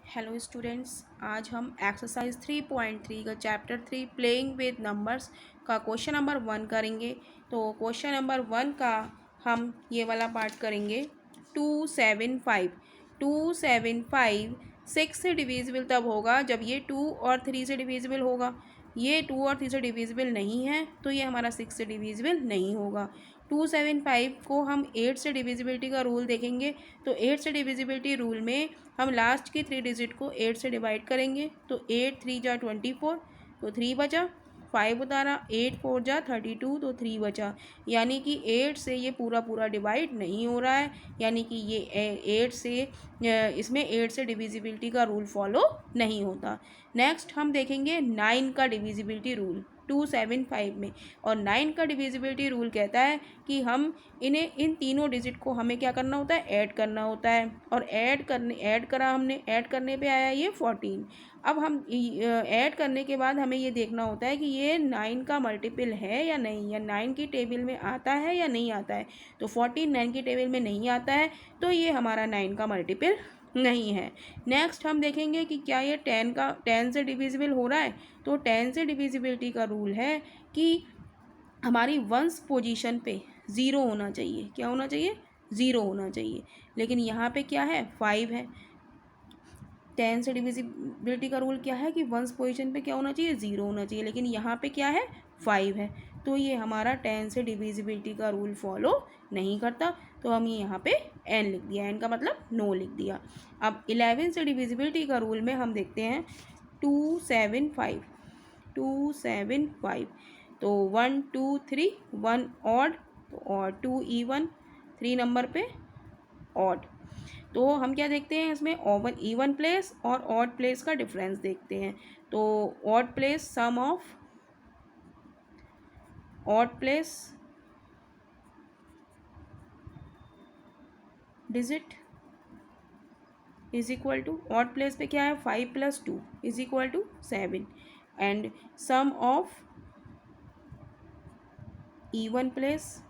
Hello students, आज हम exercise 3.3 का चैप्टर 3 प्लेइंग विद नंबर्स का क्वेश्चन नंबर 1 करेंगे। तो क्वेश्चन नंबर 1 का हम ये वाला पार्ट करेंगे। 275 275 6 से डिविजिबल तब होगा जब ये 2 और 3 से डिविजिबल होगा। ये 2 और 3 से डिविजिबल नहीं है तो ये हमारा 6 से डिविजिबल नहीं होगा। 275 को हम 8 से डिविजिबिलिटी का रूल देखेंगे। तो 8 से डिविजिबिलिटी रूल में हम लास्ट के 3 डिजिट को 8 से डिवाइड करेंगे। तो 8 3 जा 24, तो 3 बचा। 5 उतारा, 8 4 जा 32, तो 3 बचा। यानी कि 8 से ये पूरा पूरा डिवाइड नहीं हो रहा है, यानी कि ये 8 से इसमें 8 से डिविजिबिलिटी का रूल फॉलो नहीं होता। नेक्स्ट हम देखेंगे 9 का डिविजिबिलिटी रूल 275 में। और 9 का डिविजिबिलिटी रूल कहता है कि हम इन तीनों डिजिट को हमें क्या करना होता है, ऐड करना होता है। और ऐड करा हमने, ऐड करने पे आया ये 14। अब हम ऐड करने के बाद हमें ये देखना होता है कि ये 9 का मल्टीपल है या नहीं, या 9 की टेबल में आता है या नहीं आता है। तो 14 9 की टेबल में नहीं आता है, तो ये हमारा 9 का मल्टीपल नहीं है। नेक्स्ट हम देखेंगे कि क्या ये 10 से डिविजिबल हो रहा है। तो 10 से डिविजिबिलिटी का रूल है कि हमारी वंस पोजीशन पे ज़ीरो होना चाहिए। क्या होना चाहिए? ज़ीरो होना चाहिए। लेकिन यहाँ पे क्या है, 5 है। 10 से डिविजिबिलिटी का रूल क्या है कि वंस पोजीशन पे क्या होना चाहिए, ज़ीरो होना चाहिए। लेकिन यहाँ पे क्या है, 5 है। तो ये हमारा 10 से डिविजिबिलिटी का रूल फॉलो नहीं करता। तो हम ये यहाँ पे एन लिख दिया, एन का मतलब नो लिख दिया। अब 11 से डिविजिबिलिटी का रूल में हम देखते हैं 275 275। तो 1 2 3 1 ऑड, और 2 इवन 3 नंबर पे ऑड। तो हम क्या देखते हैं इसमें, ओवन इवन प्लेस और ऑड प्लेस का डिफरेंस देखते हैं। तो odd place sum of odd place digit is equal to, odd place पे क्या है, 5 + 2 is equal to 7। And sum of even place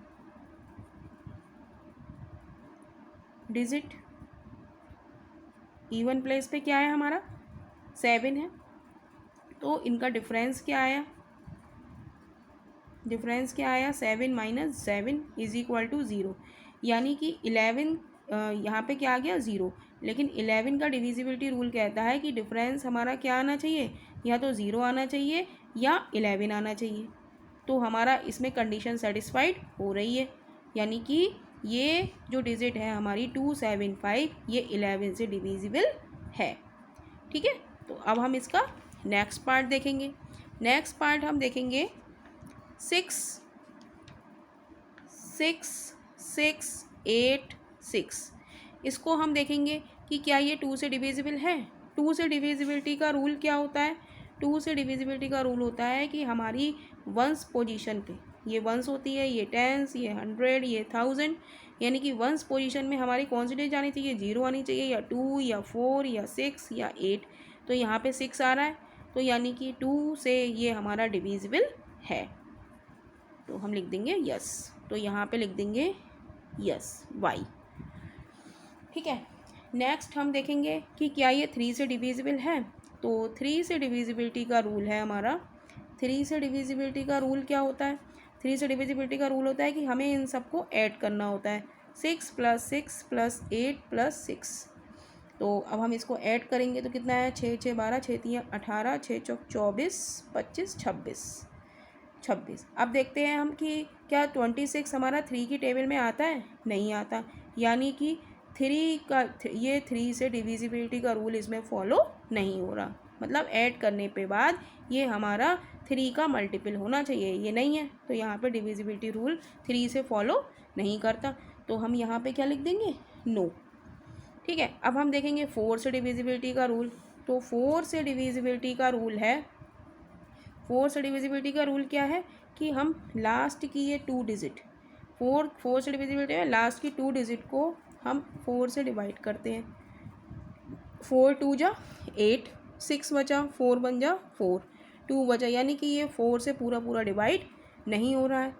digit, even place पे क्या है हमारा, 7 है। तो इनका डिफरेंस क्या आया, डिफरेंस क्या आया, 7 - 7 इज इक्वल टू 0। यानी कि 11 यहाँ पे क्या आ गया, 0। लेकिन 11 का डिविजिबिलिटी रूल कहता है कि डिफरेंस हमारा क्या आना चाहिए, या तो 0 आना चाहिए या 11 आना चाहिए। तो हमारा इसमें कंडीशन सेटिस्फाइड हो रही है। यानी कि ये जो डिजिट है हमारी 275, ये 11 से डिविजिबल है। ठीक है। तो अब हम इसका नेक्स्ट पार्ट देखेंगे। नेक्स्ट पार्ट हम देखेंगे 6 6 6 8 6। इसको हम देखेंगे कि क्या ये 2 से डिविजिबल है। 2 से डिविजिबिलिटी का रूल क्या होता है, 2 से डिविजिबिलिटी का रूल होता है कि हमारी वंस पोजीशन पे, ये वंस होती है, ये टेंस, ये 100, ये 1000। यानी कि वंस पोजीशन में हमारी कौन सी डिजिट आनी चाहिए, 0 आनी चाहिए, या 2 या 4 या 6 या 8। तो यहाँ पे 6 आ रहा है, तो यानी कि 2 से ये हमारा डिविजिबल है। तो हम लिख देंगे यस। तो यहाँ पे लिख देंगे यस, वाई। ठीक है। नेक्स्ट हम देखेंगे कि क्या ये 3 से डिविजिबल है। तो 3 से डिविजिबिलिटी का रूल है हमारा, 3 से डिविजिबिलिटी का रूल क्या होता है, 3 से डिविजिबिलिटी का रूल होता है कि हमें इन सबको ऐड करना होता है। 6 + 6 + 8 + 6। तो अब हम इसको ऐड करेंगे तो कितना है, 6 6 12, 6 3 18, 6 4 24, 25 26। अब देखते हैं हम कि क्या 26 हमारा 3 की टेबल में आता है, नहीं आता। यानी कि 3 से डिविजिबिलिटी का रूल इसमें फॉलो नहीं हो रहा। मतलब ऐड करने पे बाद ये हमारा 3 का मल्टीपल होना चाहिए, ये नहीं है। तो यहाँ पे डिविजिबिलिटी रूल 3 से फॉलो नहीं करता। तो हम यहाँ पे क्या लिख देंगे, नो। ठीक है। अब हम देखेंगे 4 से डिविजिबिलिटी का रूल। तो 4 से डिविजिबिलिटी का रूल है, 4 से डिविजिबिलिटी का रूल क्या है कि हम लास्ट की ये 2 डिजिट, 4 से डिविजिबिलिटी है, लास्ट की 2 डिजिट को हम 4 से डिवाइड करते हैं। 4 2 जा 8, 6 बचा, 4 1 जा 4, 2 बचा। यानी कि ये 4 से पूरा पूरा डिवाइड नहीं हो रहा है,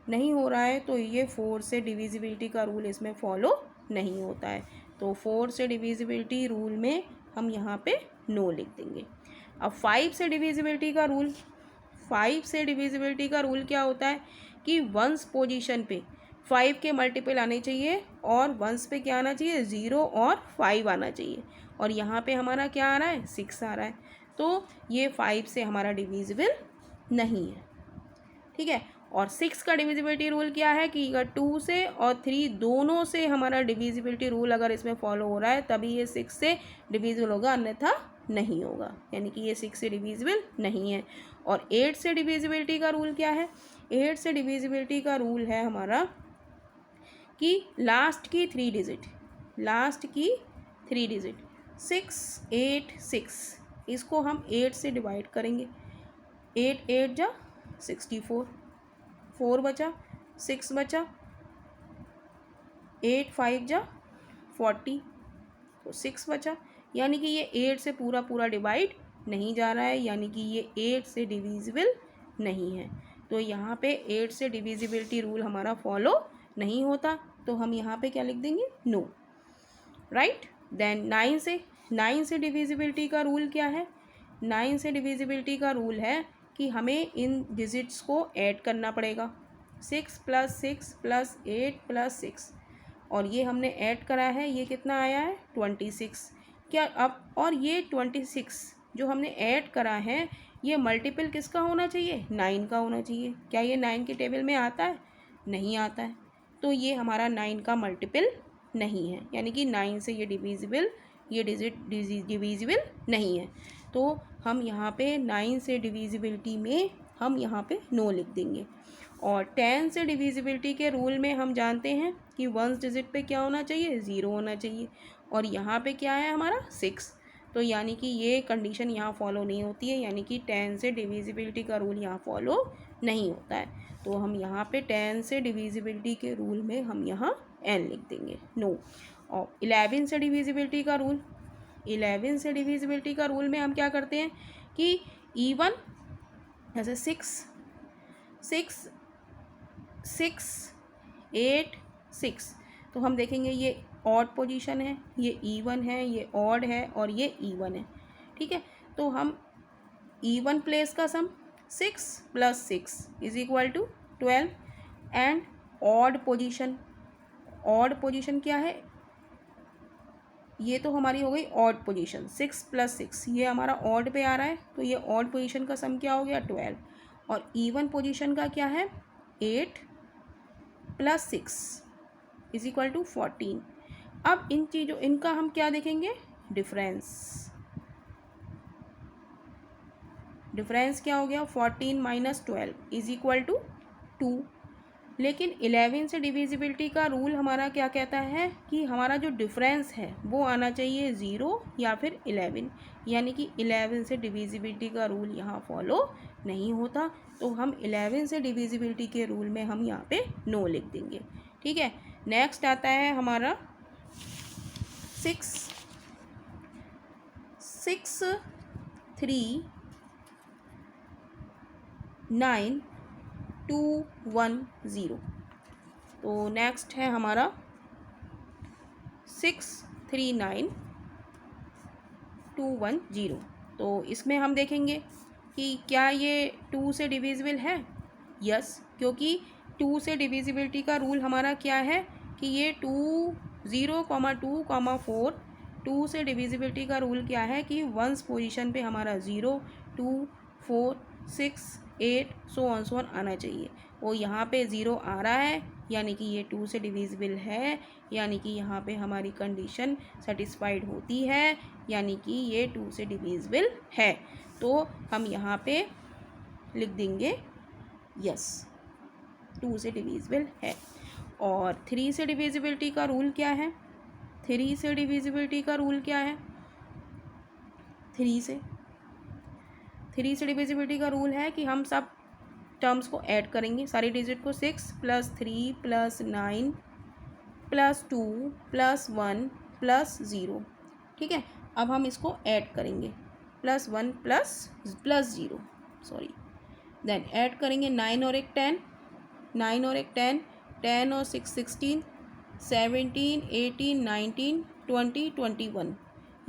नहीं हो रहा है। तो ये 4 से डिविजिबिलिटी का रूल इसमें फॉलो नहीं होता है। तो 4 से डिविजिबिलिटी रूल में हम यहाँ पे नो लिख देंगे। अब 5 से डिविजिबिलिटी का रूल, 5 से डिविजिबिलिटी का रूल क्या होता है कि वंस पोजीशन पे 5 के मल्टीपल आने चाहिए और वंस पे क्या आना चाहिए, 0 और 5 आना चाहिए। और यहाँ पे हमारा क्या आ रहा है, 6 आ रहा है, तो ये 5 से हमारा डिविजिबल नहीं है। ठीक है। और 6 का डिविजिबिलिटी रूल क्या है कि अगर 2 से और 3 दोनों से हमारा डिविजिबिलिटी रूल अगर इसमें फॉलो हो रहा है तभी ये 6 से डिविजिबल होगा, अन्यथा नहीं होगा, यानी कि ये 6 से डिविजिबल नहीं है। और 8 से डिविजिबिलिटी का रूल क्या है, 8 से डिविजिबिलिटी का रूल है हमारा कि लास्ट की 3 डिजिट, लास्ट की 3 डिजिट 6, 8, 6, इसको हम 8 से डिवाइड करेंगे। 8 8 जा 64, 4 बचा, 6 बचा, 8 5 जा 40, तो 6 बचा, यानी कि ये 8 से पूरा पूरा डिवाइड नहीं जा रहा है, यानी कि ये 8 से डिविजिबल नहीं है। तो यहाँ पे 8 से डिविजिबिलिटी रूल हमारा फॉलो नहीं होता, तो हम यहाँ पे क्या लिख देंगे, नो, राइट। देन 9 से डिविजिबिलिटी का रूल क्या है, 9 से डिविजिबिलिटी का रूल है कि हमें इन डिजिट्स को ऐड करना पड़ेगा। 6 + 6 + 8 + 6, और ये हमने ऐड करा है, ये कितना आया है, 26। क्या अब, और ये 26 जो हमने ऐड करा है ये मल्टीपल किसका होना चाहिए, 9 का होना चाहिए। क्या ये 9 के टेबल में आता है, नहीं आता है, तो ये हमारा 9 का मल्टीपल नहीं है, यानी कि 9 से ये डिविजिबल, ये डिजिट डिविजिबल नहीं है। तो हम यहाँ पे 9 से डिविजिबिलिटी में हम यहाँ पे नो लिख देंगे। और 10 से डिविजिबिलिटी के रूल में हम जानते हैं कि वंस डिजिट पे क्या होना चाहिए, 0 होना चाहिए, और यहाँ पे क्या है हमारा 6, तो यानी कि ये कंडीशन यहाँ फॉलो नहीं होती है, यानी कि 10 से डिविजिबिलिटी का रूल यहाँ फॉलो नहीं होता है। तो हम यहाँ पे 10 से डिविजिबिलिटी के रूल में हम यहाँ n लिख देंगे, नो। और 11 से डिविजिबिलिटी का रूल, 11 से डिविजिबिलिटी का रूल में हम क्या करते हैं कि इवन, जैसे 6 8 6, तो हम देखेंगे ये ऑड पोजीशन है, ये इवन है, ये ऑड है, और ये इवन है। ठीक है, तो हम इवन प्लेस का सम 6 + 6 = 12, and odd position, odd position क्या है, ये तो हमारी हो गई ऑड पोजीशन, 6 + 6, ये हमारा ऑड पे आ रहा है, तो ये ऑड पोजीशन का सम क्या हो गया, 12। और इवन पोजीशन का क्या है, 8 + 6 = 14। अब इन चीज़ों, इनका हम क्या देखेंगे, डिफरेंस, डिफरेंस क्या हो गया, 14 - 12 = 2। लेकिन 11 से डिविजिबिलिटी का रूल हमारा क्या कहता है कि हमारा जो डिफरेंस है वो आना चाहिए 0 या फिर 11, यानी कि 11 से डिविजिबिलिटी का रूल यहाँ फॉलो नहीं होता, तो हम 11 से डिविजिबिलिटी के रूल में हम यहाँ पे नो लिख देंगे। ठीक है। नेक्स्ट आता है हमारा 6 3 9 2 1 0। तो नेक्स्ट है हमारा 6 3 9 2 1 0। तो इसमें हम देखेंगे कि क्या ये 2 से डिविजिबल है, यस, क्योंकि 2 से डिविजिबिलिटी का रूल हमारा क्या है कि ये 2 0, 2, 4, 2 से डिविजिबिलिटी का रूल क्या है कि वंस पोजीशन पे हमारा 0 2 4 6 8 सो ऑन आना चाहिए। वो यहाँ पे 0 आ रहा है, यानी कि ये 2 से डिविजिबल है, यानी कि यहाँ पे हमारी कंडीशन सेटिस्फाइड होती है, यानी कि ये 2 से डिविजिबल है। तो हम यहाँ पे लिख देंगे यस, 2 से डिविजिबल है। और 3 से डिविजिबिलिटी का रूल क्या है, 3 से डिविजिबिलिटी का रूल क्या है, 3 से डिविजिबिलिटी का रूल है कि हम सब टर्म्स को ऐड करेंगे, सारी डिजिट को, 6 + 3 + 9 + 2 + 1 + 0। ठीक है, अब हम इसको ऐड करेंगे, +1 + 0, सॉरी, देन ऐड करेंगे 9 और 1 10, 9 और 1 10, 10 और 6 16, 17 18 19 20 21,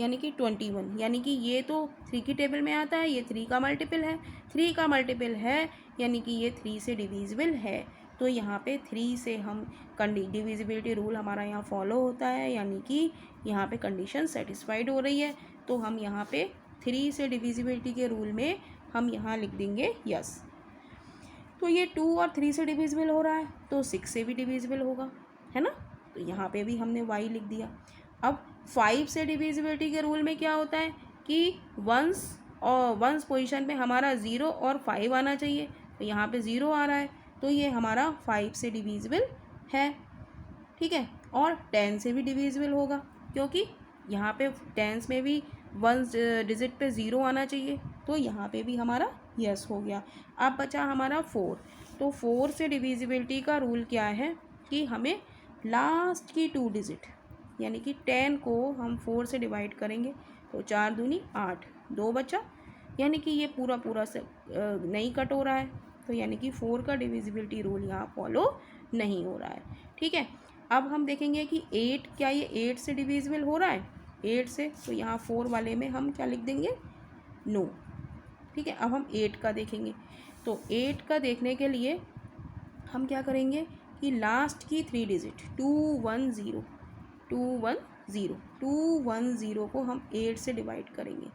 यानी कि 21, यानी कि ये तो 3 की टेबल में आता है, ये 3 का मल्टीपल है, 3 का मल्टीपल है यानी कि ये 3 से डिविजिबल है। तो यहाँ पे 3 से हम डिविजिबिलिटी रूल हमारा यहाँ फॉलो होता है, यानी कि यहाँ पे कंडीशन सेटिस्फाइड हो रही है। तो हम यहाँ पे 3 से डिविजिबिलिटी के रूल में हम यहाँ लिख देंगे यस। तो ये 2 और 3 से डिविजिबल हो रहा है तो 6 से भी डिविजिबल होगा, है ना। तो यहाँ पे भी हमने y लिख दिया। अब 5 से डिविजिबिलिटी के रूल में क्या होता है कि वंस पोजीशन पे हमारा 0 और 5 आना चाहिए, तो यहाँ पे 0 आ रहा है तो ये हमारा 5 से डिविजिबल है, ठीक है। और 10 से भी डिविजिबल होगा क्योंकि यहाँ पे 10 में भी वंस डिजिट पे 0 आना चाहिए, तो यहाँ पे भी हमारा यस हो गया। अब बचा हमारा 4, तो 4 से डिविजिबिलिटी का रूल क्या है कि हमें लास्ट की 2 डिजिट यानी कि 10 को हम 4 से डिवाइड करेंगे तो 4 दूनी 8, 2 बचा, यानी कि ये पूरा से नहीं कट हो रहा है, तो यानी कि 4 का डिविजिबिलिटी रूल यहाँ फॉलो नहीं हो रहा है, ठीक है। अब हम देखेंगे कि 8, क्या ये 8 से डिविजिबल हो रहा है 8 से, तो यहाँ 4 वाले में हम क्या लिख देंगे नो, ठीक है। अब हम 8 का देखेंगे, तो 8 का देखने के लिए हम क्या करेंगे कि लास्ट की 3 डिजिट 210 को हम 8 से डिवाइड करेंगे,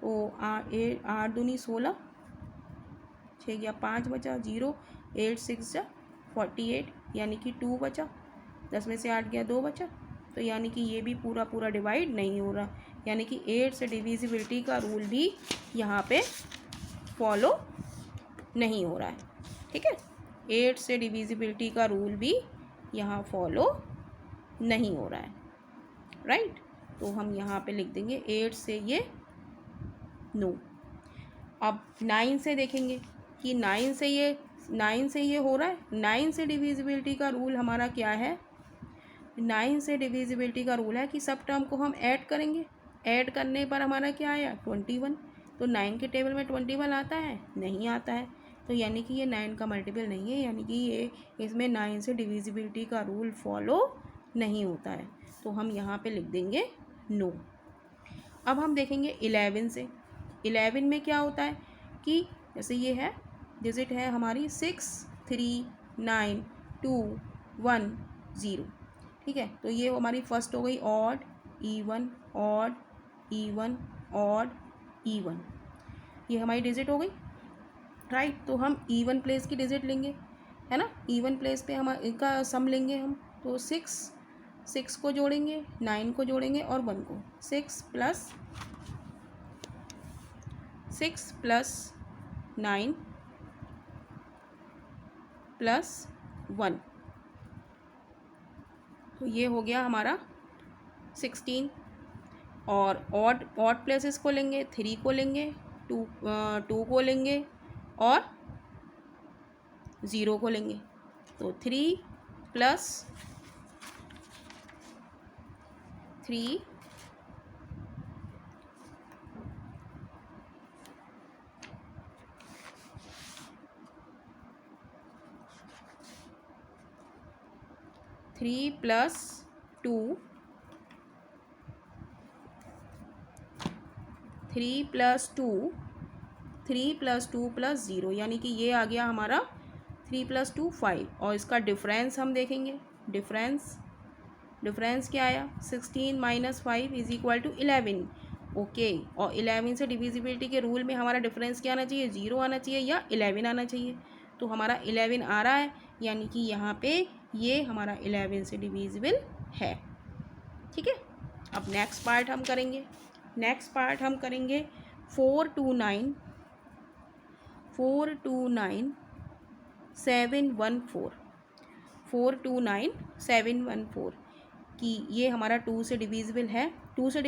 तो 8 दूनी 16, 6 गया 5 बचा 0, 8 6 जा 48, यानी कि 2 बचा, 10 में से 8 गया 2 बचा, तो यानी कि ये भी पूरा डिवाइड नहीं हो रहा, यानी कि 8 से डिविजिबिलिटी का रूल भी यहाँ पे फॉलो नहीं हो रहा है, ठीक है। 8 से डिविजिबिलिटी का रूल भी यहाँ फॉलो नहीं हो रहा है, राइट। तो हम यहाँ पे लिख देंगे 8 से ये नो। अब 9 से देखेंगे कि 9 से ये हो रहा है। 9 से डिविजिबिलिटी का रूल हमारा क्या है, 9 से डिविजिबिलिटी का रूल है कि सब टर्म को हम ऐड करेंगे, ऐड करने पर हमारा क्या आया 21, तो 9 के टेबल में 21 आता है, नहीं आता है, तो यानी कि ये 9 का मल्टीपल नहीं है, यानी कि ये इसमें 9 से डिविजिबिलिटी का रूल फॉलो नहीं होता है, तो हम यहाँ पे लिख देंगे नो। अब हम देखेंगे 11 से। 11 में क्या होता है कि जैसे ये है डिजिट है हमारी 6 3 9 2 1 0, ठीक है। तो ये हमारी फर्स्ट हो गई odd even odd even odd even, ये हमारी डिजिट हो गई, राइट। तो हम इवन प्लेस की डिजिट लेंगे, है ना, इवन प्लेस पे हम इनका सम लेंगे हम, तो 6 को जोड़ेंगे, 9 को जोड़ेंगे और 1 को, 6 प्लस 9 प्लस 1, तो ये हो गया हमारा 16। और ऑड प्लेसेस को लेंगे, 3 को लेंगे, 2 को लेंगे और 0 को लेंगे, तो 3 प्लस 3 3 प्लस 2 3 प्लस 2 प्लस 0, यानी कि ये आ गया हमारा 3 प्लस 2 5, और इसका डिफरेंस हम देखेंगे, डिफरेंस क्या आया 16 minus 5 is equal to 11, okay. और 11 से डिविजिबिलिटी के रूल में हमारा डिफरेंस क्या आना चाहिए 0 आना चाहिए या 11 आना चाहिए, तो हमारा 11 आ रहा है, यानी कि यहाँ पे ये हमारा 11 से डिविजिबल है, ठीक है। अब नेक्स्ट पार्ट हम करेंगे 4 2 9 714 कि ये हमारा 2 से डिविजिबल है, 2 से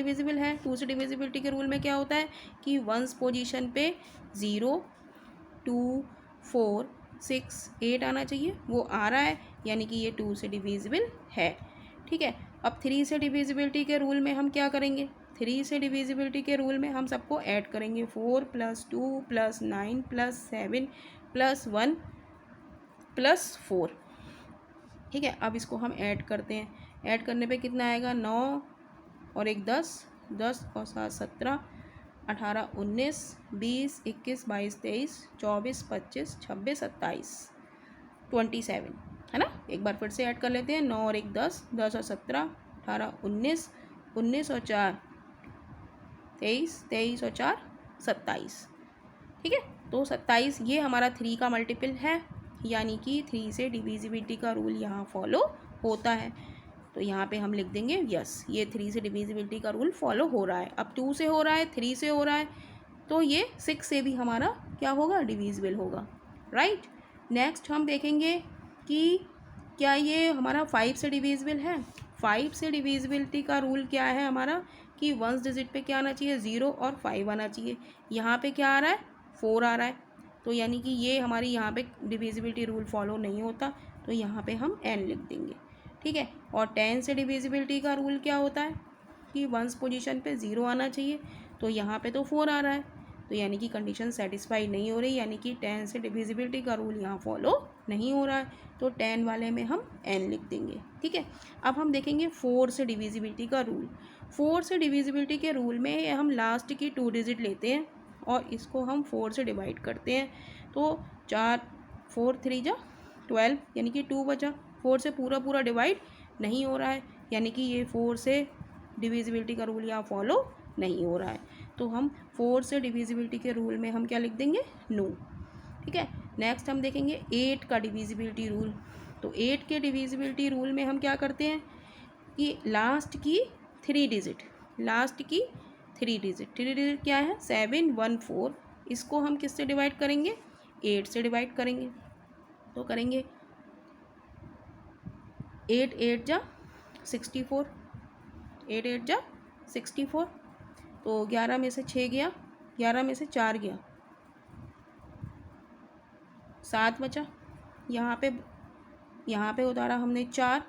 डिविजिबिलिटी के रूल में क्या होता है कि वंस पोजीशन पे 0 2 4 6 8 आना चाहिए, वो आ रहा है, यानी कि ये 2 से डिविजिबल है, ठीक है। अब 3 से डिविजिबिलिटी के रूल में हम क्या करेंगे, 3 से डिविजिबिलिटी के रूल में हम सबको ऐड करेंगे, 4 plus 2 plus 9 plus 7 plus 1 plus 4, ठीक है। अब इसको हम ऐड करते हैं, ऐड करने पे कितना आएगा 9 और 1 10 10 और 7 17, 18 19 20 21 22 23 24 25 26 27, 27 है ना। एक बार फिर से ऐड कर लेते हैं। 9 और 1 10, 10 और 17, 18 19, 19 और 4 23, 23 और 4 27। ठीक है, तो 27 ये हमारा 3 का मल्टीपल है, यानी कि 3 से डिविजिबिलिटी का रूल यहाँ फॉलो होता है। तो यहाँ पे हम लिख देंगे यस, ये 3 से डिविजिबिलिटी का रूल फॉलो हो रहा है। अब 2 से हो रहा है, 3 से हो रहा है, तो ये 6 से भी हमारा क्या होगा, डिविजिबल होगा, राइट। नेक्स्ट हम देखेंगे कि क्या ये हमारा 5 से डिविजिबल है। 5 से डिविजिबिलिटी का रूल क्या है हमारा कि वंस डिजिट पे क्या आना चाहिए, 0 और 5 आना चाहिए। यहाँ पे क्या आ रहा है, 4 आ रहा है, तो यानी कि ये हमारी यहाँ पे डिविजिबिलिटी रूल फॉलो नहीं होता, तो यहाँ पे हम n लिख देंगे। ठीक है, और 10 से डिविजिबिलिटी का रूल क्या होता है कि वंस पोजीशन पे 0 आना चाहिए, तो यहाँ पे तो 4 आ रहा है, तो यानी कि कंडीशन सेटिस्फाई नहीं हो रही, यानी कि 10 से डिविजिबिलिटी का रूल यहाँ फॉलो नहीं हो रहा है, तो 10 वाले में हम n लिख देंगे। ठीक है, अब हम देखेंगे 4 से डिविजिबिलिटी का रूल। 4 से डिविजिबिलिटी के रूल में हम लास्ट की 2 डिजिट लेते हैं और इसको हम 4 से डिवाइड करते हैं, तो 4 3 जा 12, यानी कि 2 बचा। 4 से पूरा पूरा डिवाइड नहीं हो रहा है, यानी कि ये 4 से डिविजिबिलिटी का रूल यहाँ फॉलो नहीं हो रहा है, तो हम 4 से डिविजिबिलिटी के रूल में हम क्या लिख देंगे, नो। ठीक है, नेक्स्ट हम देखेंगे 8 का डिविजिबिलिटी रूल। तो 8 के डिविजिबिलिटी रूल में हम क्या करते हैं कि लास्ट की 3 डिजिट, लास्ट की 3 डिजिट क्या है, 7 1 4, इसको हम किससे डिवाइड करेंगे, 8 से डिवाइड करेंगे। तो करेंगे 8 8 जा 64, 8 8 जा 64, तो 11 में से 6 गया, 11 में से 4 गया, 7 बचा। यहाँ पे उतारा हमने 4,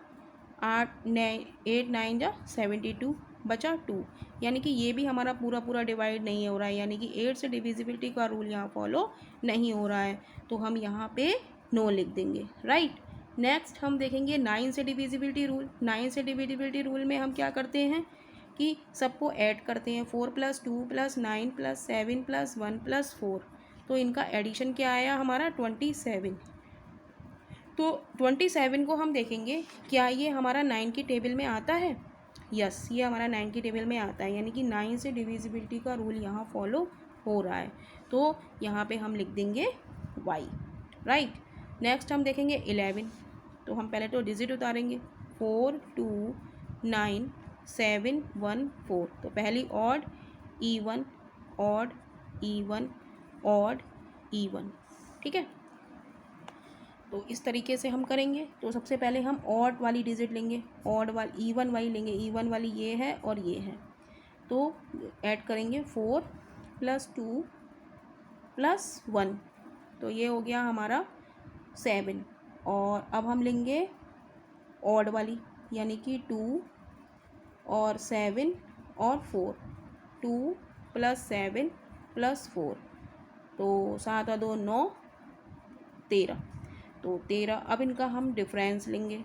8 9 जा 72, बचा 2, यानी कि ये भी हमारा पूरा पूरा डिवाइड नहीं हो रहा है, यानी कि 8 से डिविजिबिलिटी का रूल यहाँ फॉलो नहीं हो रहा है, तो हम यहाँ पे नो लिख देंगे, राइट। नेक्स्ट हम देखेंगे 9 से डिविजिबिलिटी रूल। 9 से डिविजिबिलिटी रूल में हम क्या करते हैं कि सबको ऐड करते हैं, 4 + 2 + 9 + 7 + 1 + 4, तो इनका एडिशन क्या आया हमारा 27। तो 27 को हम देखेंगे क्या ये हमारा 9 की टेबल में आता है, यस ये हमारा 9 की टेबल में आता है, यानी कि 9 से डिविजिबिलिटी का रूल यहाँ फॉलो हो रहा है, तो यहाँ पे हम लिख देंगे y, राइट। नेक्स्ट हम देखेंगे 11। तो हम पहले तो डिजिट उतारेंगे, 4 2 9 7 1 4, तो पहली odd E1 odd E1 odd E1। ठीक है, तो इस तरीके से हम करेंगे। तो सबसे पहले हम ऑड वाली डिजिट लेंगे, ऑड वाली E1 वाली लेंगे, E1 वाली ये है और ये है, तो ऐड करेंगे 4 + 2 + 1, तो ये हो गया हमारा 7। और अब हम लेंगे ऑड वाली, यानी कि 2 और 7 और 4, 2 + 7 + 4, तो 7 और 2 9 13, तो 13। अब इनका हम डिफरेंस लेंगे,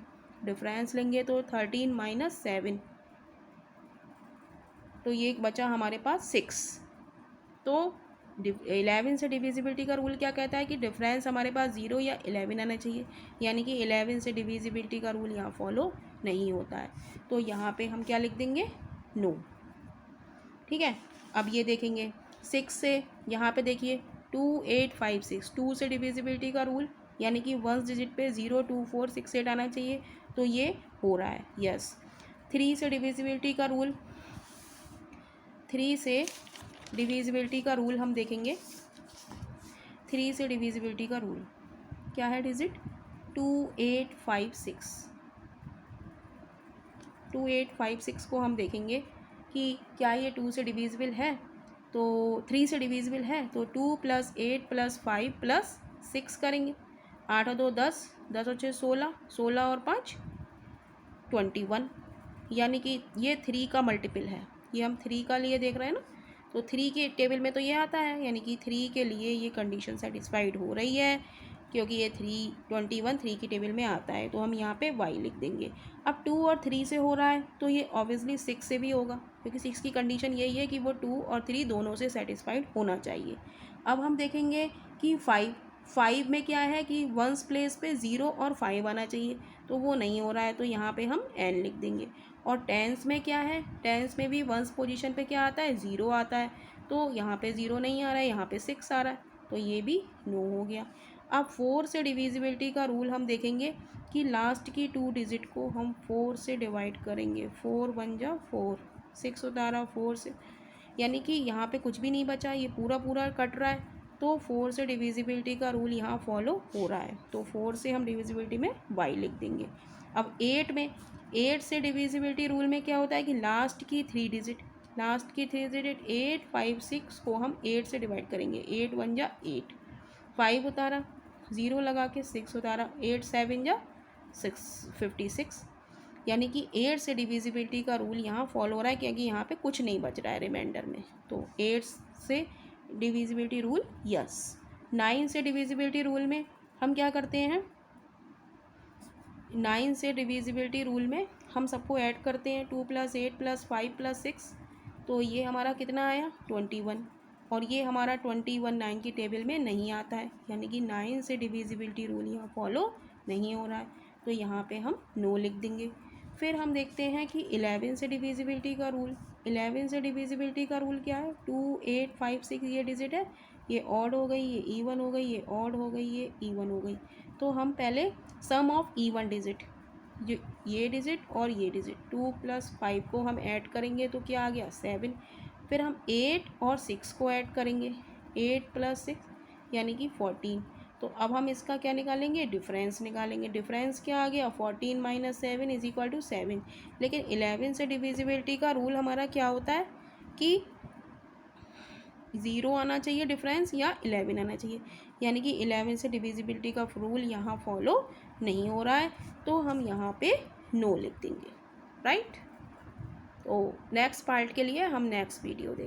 तो 13 - 7, तो ये बचा हमारे पास 6। तो 11 से डिविजिबिलिटी का रूल क्या कहता है कि डिफरेंस हमारे पास 0 या 11 आना चाहिए, यानी कि 11 से डिविजिबिलिटी का रूल यहाँ फॉलो नहीं होता है, तो यहाँ पे हम क्या लिख देंगे, नो। ठीक है, अब ये देखेंगे 6 से, यहाँ पे देखिए 2 8 5 6, 2 से डिविजिबिलिटी का रूल, यानी कि वंस डिजिट पे 0 2 4 6 8 आना चाहिए, तो ये हो रहा है, यस। 3 से डिविजिबिलिटी का रूल, 3 से डिविजिबिलिटी का रूल हम देखेंगे। 3 से डिविजिबिलिटी का रूल क्या है, डिजिट 2 8 5 6, 2 8 5 6 को हम देखेंगे कि क्या ये 2 से डिविजिबल है, तो 3 से डिविजिबल है, तो 2 + 8 + 5 + 6 करेंगे, 8 और 2 10, 10 और 6 16, 16 और 5 21, यानी कि ये 3 का मल्टीपल है, ये हम 3 का लिए देख रहे हैं ना, तो 3 के टेबल में तो ये आता है, यानी कि 3 के लिए ये कंडीशन सेटिस्फाइड हो रही है क्योंकि ये 21 3 की टेबल में आता है, तो हम यहाँ पे y लिख देंगे। अब 2 और 3 से हो रहा है तो ये ऑब्वियसली 6 से भी होगा, क्योंकि 6 की कंडीशन यही है कि वो 2 और 3 दोनों से सेटिस्फाइड होना चाहिए। अब हम देखेंगे कि 5 में क्या है कि वंस प्लेस पे 0 और 5 आना चाहिए, तो वो नहीं हो रहा है, तो यहाँ पे हम n लिख देंगे। और टेंस में क्या है, टेंस में भी वंस पोजीशन पे क्या आता है, 0 आता है, तो यहाँ पे 0 नहीं आ रहा है, यहाँ पे 6 आ रहा है, तो ये भी नो हो गया। अब 4 से डिविजिबिलिटी का रूल हम देखेंगे कि लास्ट की 2 डिजिट को हम 4 से डिवाइड करेंगे। 4 1 जा 4, 6 उतारा 4 से, यानी कि यहाँ पे कुछ भी नहीं बचा, ये पूरा पूरा कट रहा है, तो 4 से डिविजिबिलिटी का रूल यहाँ फॉलो हो रहा है, तो 4 से हम डिविजिबिलिटी में y लिख देंगे। अब 8 से डिविजिबिलिटी रूल में क्या होता है कि लास्ट की 3 डिजिट 8 5 6 को हम 8 से डिवाइड करेंगे। 8 1 जा 8, 5 उतारा, 0 लगा के 6 उतारा, 8 7 जा 56, यानी कि 8 से डिविजिबिलिटी का रूल यहाँ फॉलो हो रहा है, क्योंकि यहाँ पे कुछ नहीं बच रहा है रिमाइंडर में, तो 8 से डिविजिबिलिटी रूल यस। 9 से डिविजिबिलिटी रूल में हम क्या करते हैं, 9 से डिविजिबिलिटी रूल में हम सबको ऐड करते हैं, 2 + 8 + 5 + 6, तो ये हमारा कितना आया 21, और ये हमारा 21 9 की टेबल में नहीं आता है, यानी कि 9 से डिविजिबिलिटी रूल यहाँ फॉलो नहीं हो रहा है, तो यहाँ पे हम नो लिख देंगे। फिर हम देखते हैं कि 11 से डिविजिबिलिटी का रूल। 11 से डिविजिबिलिटी का रूल क्या है, 2 8 5 6 ये डिजिट है, ये ऑड हो गई, ये इवन हो गई, ये ऑड हो गई, ये इवन हो गई, तो हम पहले सम ऑफ इवन डिजिट, जो ये डिजिट और ये डिजिट 2 + 5 को हम ऐड करेंगे तो क्या आ गया 7। फिर हम 8 और 6 को ऐड करेंगे, 8 + 6 यानी कि 14, तो अब हम इसका क्या निकालेंगे, डिफरेंस निकालेंगे। डिफरेंस क्या आ गया 14 - 7 = 7। लेकिन 11 से डिविजिबिलिटी का रूल हमारा क्या होता है कि 0 आना चाहिए डिफरेंस या 11 आना चाहिए, यानी कि 11 से डिविजिबिलिटी का रूल यहाँ फॉलो नहीं हो रहा है, तो हम यहाँ पे नो लिख देंगे, राइट। तो नेक्स्ट पार्ट के लिए हम नेक्स्ट वीडियो देखेंगे।